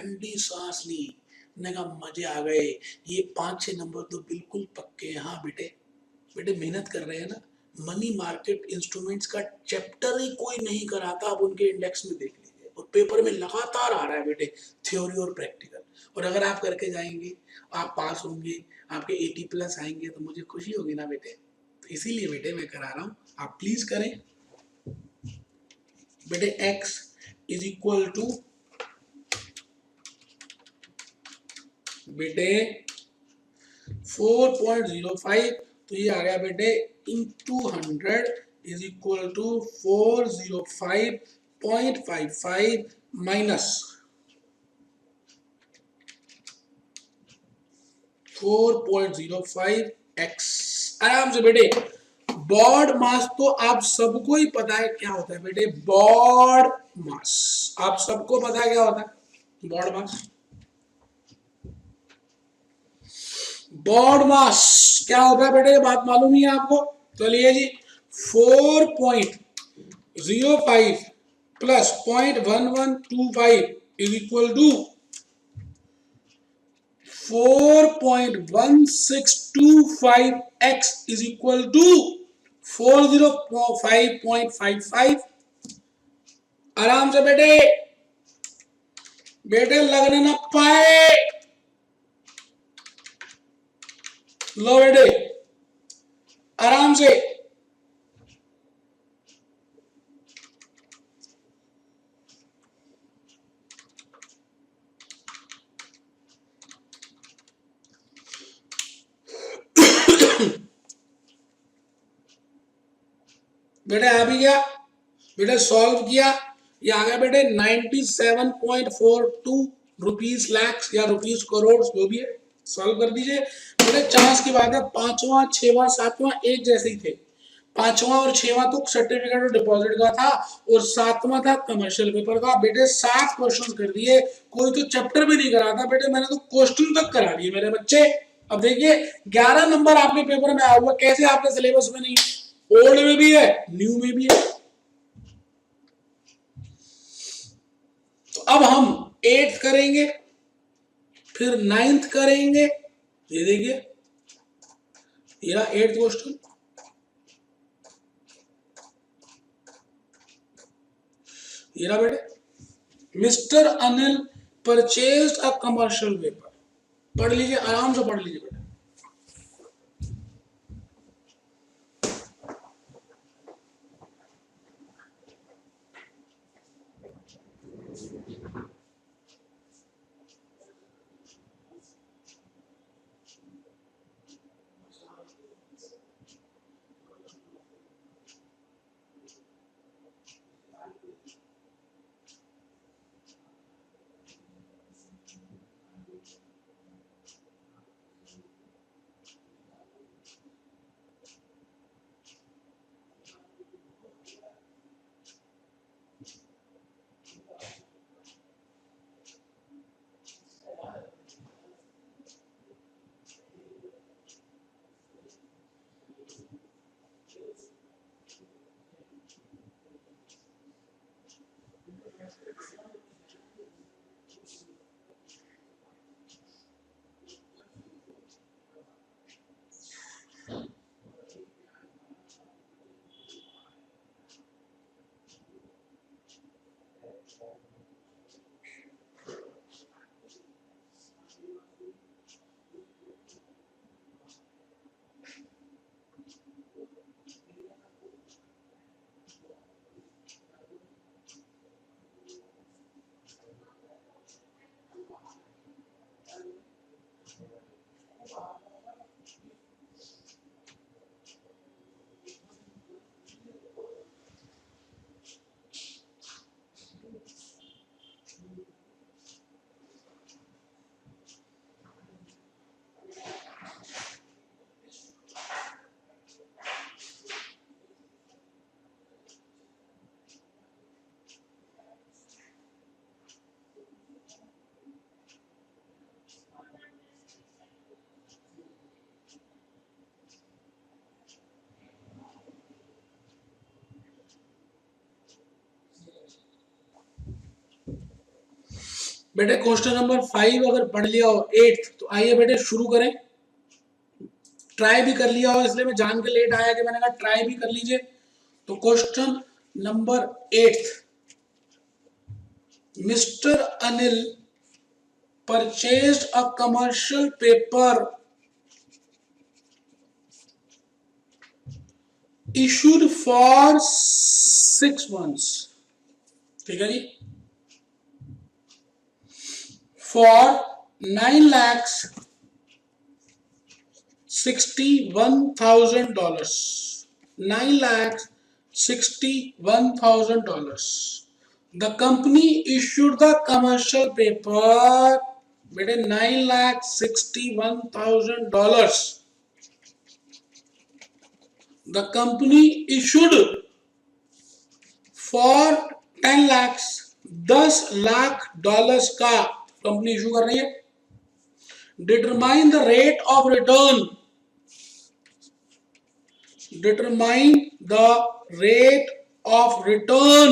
ठंडी सांस ली, ने कहा मजे आ गए, ये 5-6 नंबर तो बिल्कुल पक्के हैं। हाँ बेटे, बेटे मेहनत कर रहे हैं ना, मनी मार्केट इंस्ट्रूमेंट्स का चैप्टर ही कोई नहीं कराता, आप उनके इंडेक्स में देख लीजिए, और पेपर में लगातार आ रहा है बेटे, थ्योरी और प्रैक्टिकल। और अगर आप करके जाएंगे, आप पास होंगे, आपके 80+ आएंगे तो मुझे खुशी होगी ना बेटे। तो इसीलिए बेटे मैं करा रहा हूँ, आप प्लीज करें बेटे। x इज इक्वल टू बेटे 4.05, तो ये आ गया बेटे into 100 is equal to 405.55 minus 4.05x। आराम से बेटे, बॉड मास तो आप सबको ही पता है क्या होता है बेटे, बॉड मास आप सबको पता है क्या होता है बॉड मास। बॉड मास क्या होता है बेटे, ये बात मालूम ही है आपको। चलिए जी, 4.05 plus 0.1125 is equal to 4.1625x is equal to 405.55। आराम से बेटे, बेटे लगने ना पाए, लो बेटे आराम से। बेटे आ भी गया, बेटे सॉल्व किया, ये आ गया बेटे 97.42 रुपीज लैक्स या रुपीज करोड़, जो भी है सॉल्व कर दीजिए। बेटे चांस की बात है, 5वां 6वां 7वां एक जैसे ही थे, 5वां और 6वां तो सर्टिफिकेट और डिपॉजिट का था, और 7वां था कमर्शियल पेपर का। बेटे 7 क्वेश्चन कर दिए, कोई तो चैप्टर भी नहीं करा था बेटे, मैंने तो क्वेश्चन तक करा दिए मेरे बच्चे। अब देखिए 11 नंबर आपके पेपर में आया हुआ, कैसे आपके सिलेबस में नहीं, ओल्ड में भी है न्यू में भी है। तो अब हम 8th करेंगे, फिर 9th करेंगे। ये देखिए ये 8th क्वेश्चन, ये रहा बेटे, mister Anil purchase a commercial paper. पढ़ लीजिए, आराम से पढ़ लीजिए बेटा। बेटे क्वेश्चन नंबर 5 अगर पढ़ लिया हो 8th, तो आइए बेटे शुरू करें। ट्राई भी कर लिया हो, इसलिए मैं जान के लेट आया कि मैंने कहा ट्राई भी कर लीजिए। तो question number 8th, mister Anil purchased a commercial paper issued for 6 months, ठीक है जी, for 9,61,000 $9,61,000. The company issued the commercial paper बेटे $9,61,000. The company issued for 10 lakhs, $10 lakh का कंपनी इशू कर रही है। Determine the rate of return, determine the rate of return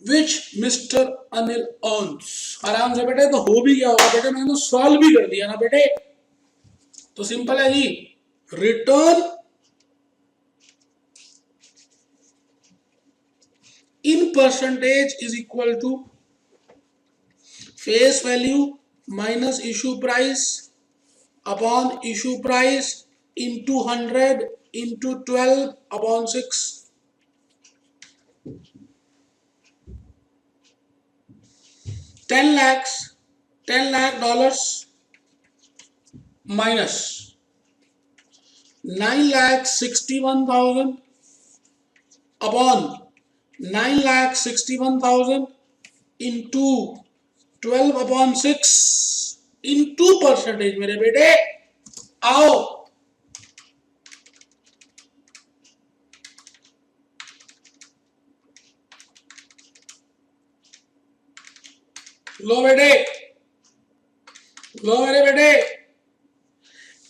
which mister Anil earns. आराम से बेटे, तो हो भी गया होगा बेटे, मैंने तो सॉल्व भी कर दिया ना बेटे। तो सिंपल है जी, return in percentage is equal to face value minus issue price upon issue price into 100 into 12 upon 6. 10 lakhs, $10 lakh minus 9,61,000 upon 9,61,000 into 12 upon 6 into percentage. मेरे बेटे आओ, लो बेटे, लो मेरे बेटे,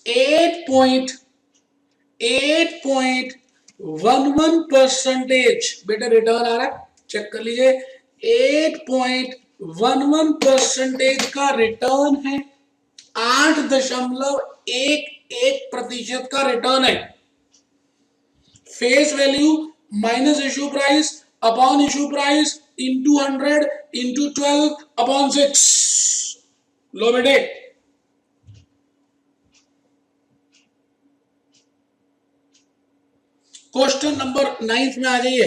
8.11% बेटे रिटर्न आ रहा है, चेक कर लीजिए। 8.11% का रिटर्न है, 8.11% का रिटर्न है। Face value minus issue price upon issue price into 100 into 12 upon 6। लो बेटे, क्वेश्चन नंबर 9 में आ जाइए।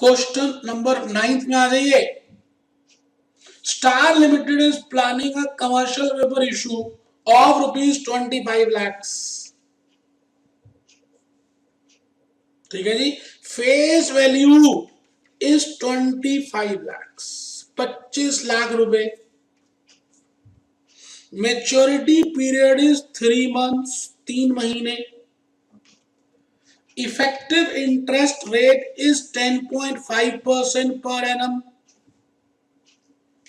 क्वेश्चन नंबर 9 में आ जाइए। Star limited is planning a commercial paper issue of ₹25 lakhs, ठीक है जी। Face value is 25 lakhs, 25 lakh रुपए। मेच्योरिटी पीरियड इज 3 months, 3 महीने। Effective interest rate is 10.5% per annum.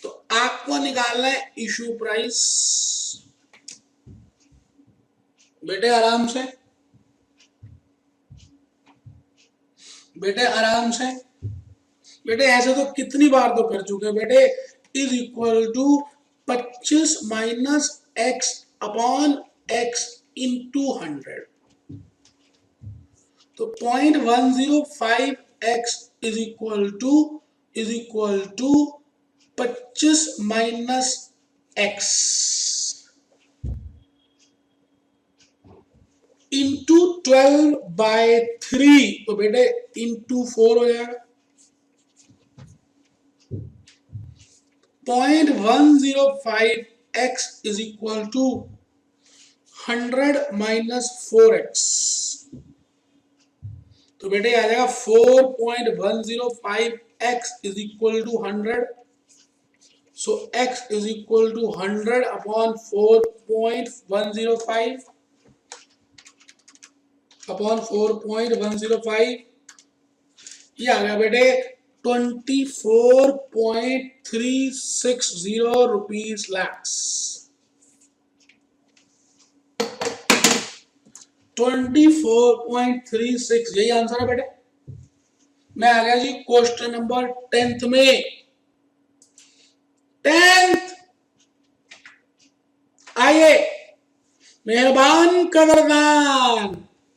तो आपको निकालना है इशू प्राइस। बेटे आराम से, बेटे आराम से, बेटे ऐसे तो कितनी बार तो कर चुके बेटे। Is equal to 25 minus x upon x into 100। तो 0.105x is equal to 25 minus x into 12/3। तो बेटे इंटू 4 हो जाएगा। 0.105x is equal to 100 minus 4x। तो बेटे आ जाएगा 4.105x is equal to 100। So x is equal to 100 upon 4.105 upon 4.105। ये आ गया बेटे 24.360 रुपीज लैक्स। 24.36, यही आंसर है बेटे। मैं आ गया जी क्वेश्चन नंबर 10th में। 10th आइए मेहरबान कदरदान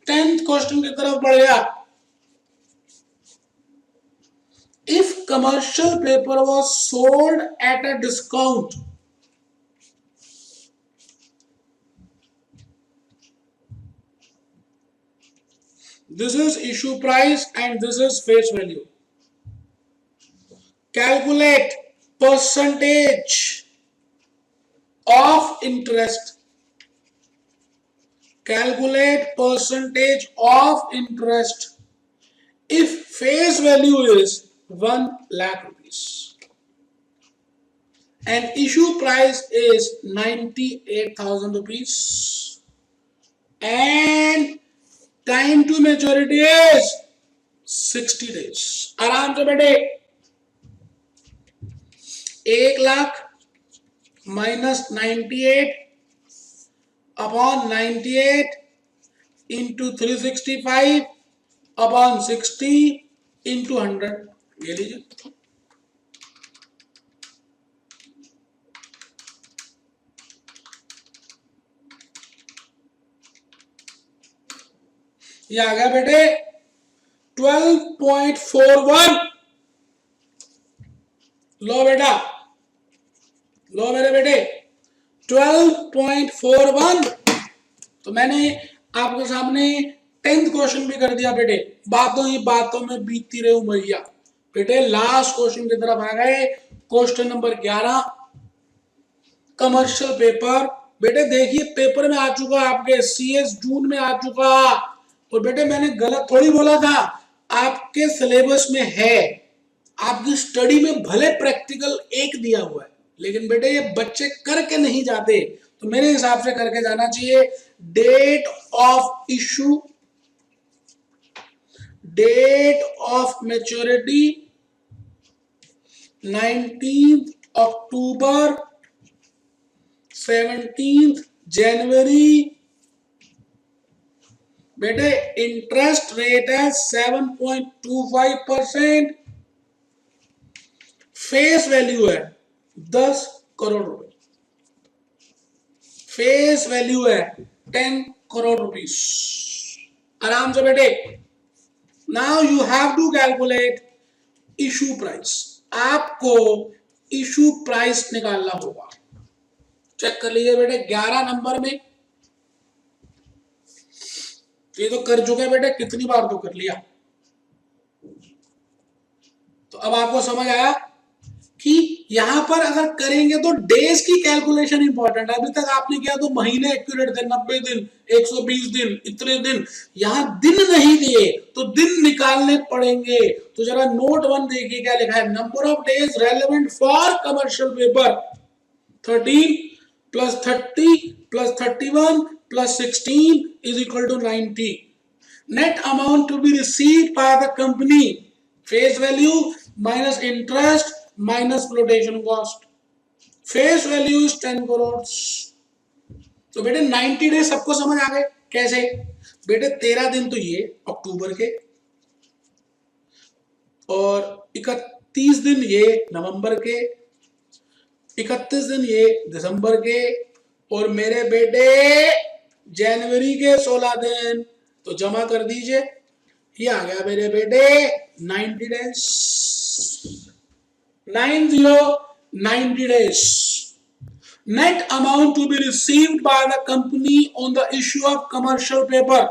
10th क्वेश्चन की तरफ बढ़ गया। If commercial paper was sold at a discount, this is issue price and this is face value. Calculate percentage of interest. Calculate percentage of interest if face value is 1 lakh rupees and issue price is 98,000 rupees and time to maturity is 60 days। आराम से बैठे। 1 lakh minus 98 upon 98 into 365 upon 60 into 100, ये लीजिए। ये आ गया बेटे 12.41। लो बेटा, लो मेरे बेटे 12.41। तो मैंने आपके सामने 10th क्वेश्चन भी कर दिया बेटे। बातों ही बातों में बीतती रही उमरिया। बेटे लास्ट क्वेश्चन की तरफ आ गए। Question number 11 commercial paper. बेटे देखिए पेपर में आ चुका, आपके CS जून में आ चुका। और बेटे मैंने गलत थोड़ी बोला था, आपके सिलेबस में है। आपकी स्टडी में भले प्रैक्टिकल 1 दिया हुआ है, लेकिन बेटे ये बच्चे करके नहीं जाते, तो मेरे हिसाब से करके जाना चाहिए। Date of issue, date of maturity 19 October, 17 जनवरी। बेटे इंटरेस्ट रेट है 7.25%। फेस वैल्यू है 10 करोड़ रुपए। फेस वैल्यू है 10 करोड़ रुपीस। आराम से बेटे। Now you have to calculate issue price. आपको इशू प्राइस निकालना होगा। चेक कर लीजिए बेटे 11 नंबर में। ये तो कर चुके बेटे, कितनी बार तो कर लिया। तो अब आपको समझ आया कि यहां पर अगर करेंगे तो डेज की कैलकुलेशन इंपॉर्टेंट है। अभी तक आपने किया तो महीने एक्यूरेट थे, 90 दिन, 120 दिन, इतने दिन। यहां दिन नहीं दिए तो दिन निकालने पड़ेंगे। तो जरा नोट 1 देखिए क्या लिखा है। Number of days relevant for commercial paper 13 plus 30 plus 31 plus 16 is equal to 90. Net amount to be received by the company, face value minus interest minus flotation cost. Face value is 10 crores. तो बेटे 90 days सबको समझ आ गए कैसे। बेटे 13 दिन तो ये अक्टूबर के, और 31 दिन ये नवंबर के, 31 दिन ये दिसंबर के, और मेरे बेटे जनवरी के 16 दिन। तो जमा कर दीजिए। ये आ गया मेरे बेटे 90 days. 90 days. Net amount to be received by the company on the issue of commercial paper.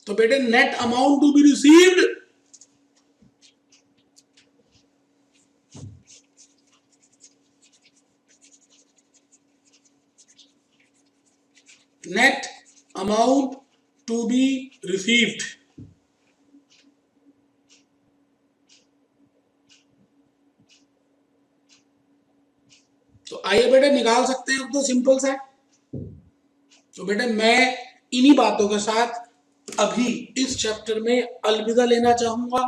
तो बेटे net amount to be received net amount to be received तो आइए बेटे निकाल सकते हैं। तो सिंपल सा है। तो बेटे मैं इन्हीं बातों के साथ अभी इस चैप्टर में अलविदा लेना चाहूंगा।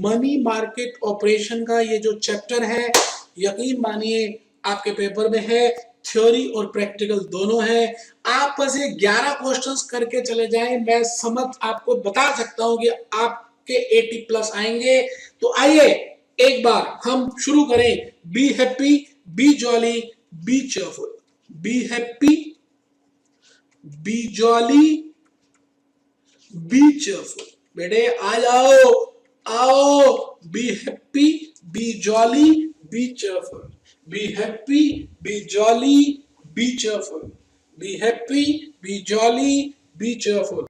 मनी मार्केट ऑपरेशन का ये जो चैप्टर है, यकीन मानिए आपके पेपर में है। थ्योरी और प्रैक्टिकल दोनों है। आप बस ये 11 क्वेश्चंस करके चले जाएं, मैं समझ आपको बता सकता हूं कि आपके 80+ आएंगे। तो आइए एक बार हम शुरू करें। Be happy, B jolly, B cheerful. Be happy, B jolly, B cheerful. बेटे आ जाओ, आओ। Be happy, B jolly, B cheerful. Be happy, B jolly, B cheerful. Be happy, B jolly, B cheerful.